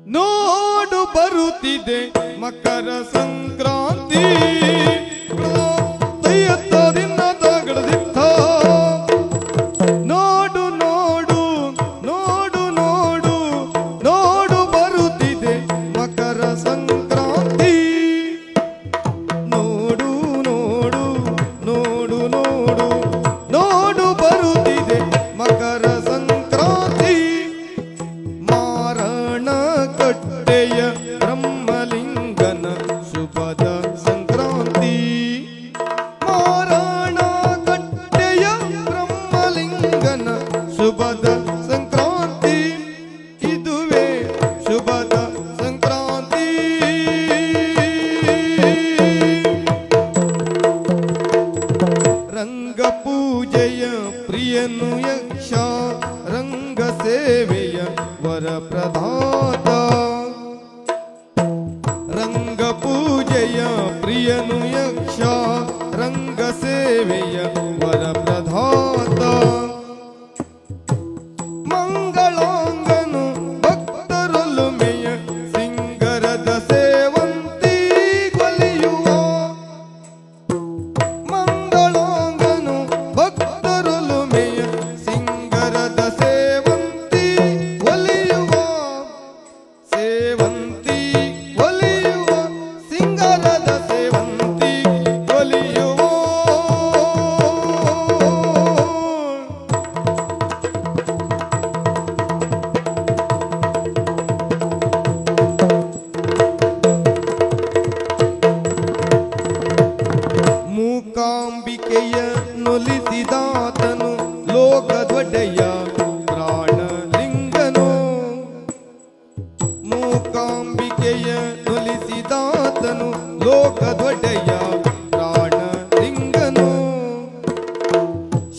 ನೋಡು ಬರುತ್ತಿದೆ ಮಕರ ಸಂಕ್ರಾಂತಿ ದಿನ ತಗಡದಿತ್ತ ನೋಡು ನೋಡು ನೋಡು ನೋಡು ನೋಡು ಬರುತ್ತಿದೆ ಮಕರ ಸಂಕ್ರಾಂತಿ ನೋಡು ನೋಡು ನೋಡು ನೋಡು ನೋಡು ಬರುತ್ತಿದೆ ಮಕರ ಸಂಕ್ರಾಂತಿ ಮಾರಣ ಕಟ್ಟೆಯ ಬ್ರಹ್ಮಲಿಂಗನ ಶುಭದ ಸಂಕ್ರಾಂತಿ ಮಾರಣ ಕಟ್ಟೆಯ ಬ್ರಹ್ಮಲಿಂಗನ ಶುಭದ ಸಂಕ್ರಾಂತಿ ಇದುವೇ ಶುಭದ ಸಂಕ್ರಾಂತಿ ರಂಗ ಪೂಜೆಯ ಪ್ರಿಯನು ಯಕ್ಷ ರಂಗ ಸೇವೆಯ ವರಪ್ರದಾತ ರಂಗ ಪೂಜೆಯ ಪ್ರಿಯನು ಯಕ್ಷ ರಂಗ ಸೇವೆಯ ವರಪ್ರದಾತ ಮಂಗಳಾಂಗನು ಭಕ್ತರೊಲುಮೆಯ ಸಿಂಗರದ ಸೇವಂತಿ ಕೊಲಿಯುವ ಮಂಗಳಾಂಗನು ಭಕ್ತರೊಲುಮೆಯ ಸಿಂಗರದ ಸೇವಂತಿ ಒಲಿಯುವ ಸೇವಂತಿ ಒಲಿಯುವ ಸಿಂಗರದ ಸೇವಂತಿ ಒಲಿಯುವ ಮೂಕಾಂಬಿಕೆಯ ನೊಲಿಸಿದಾತನು ಲೋಕದೊಡೆಯ ಪ್ರಾಣಲಿಂಗನು ಮೂಕಾಂಬಿಕೆಯ ನೊಲಿಸಿದಾತನು ಲೋಕದೊಡೆಯ ಪ್ರಾಣಲಿಂಗನು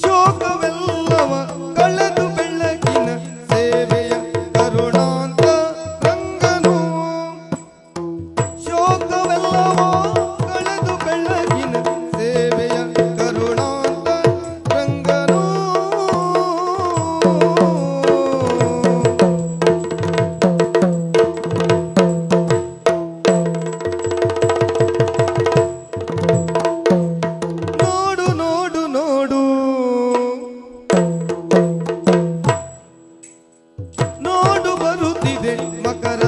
ಶೋಕವೆಲ್ಲವ ಕಳೆದು ಬೆಳಗಿನ ಸೇವೆಯ ಕರುಣಾಂತ ರಂಗನು ಶೋಕವೆಲ್ಲವ ಕಳೆದು ಬೆಳಗಿನ ಸೇವೆಯ ಕರುಣಾಂತ ರಂಗನು ನೋಡು ನೋಡು ನೋಡು ನೋಡು ಬರುತ್ತಿದೆ ಮಕರ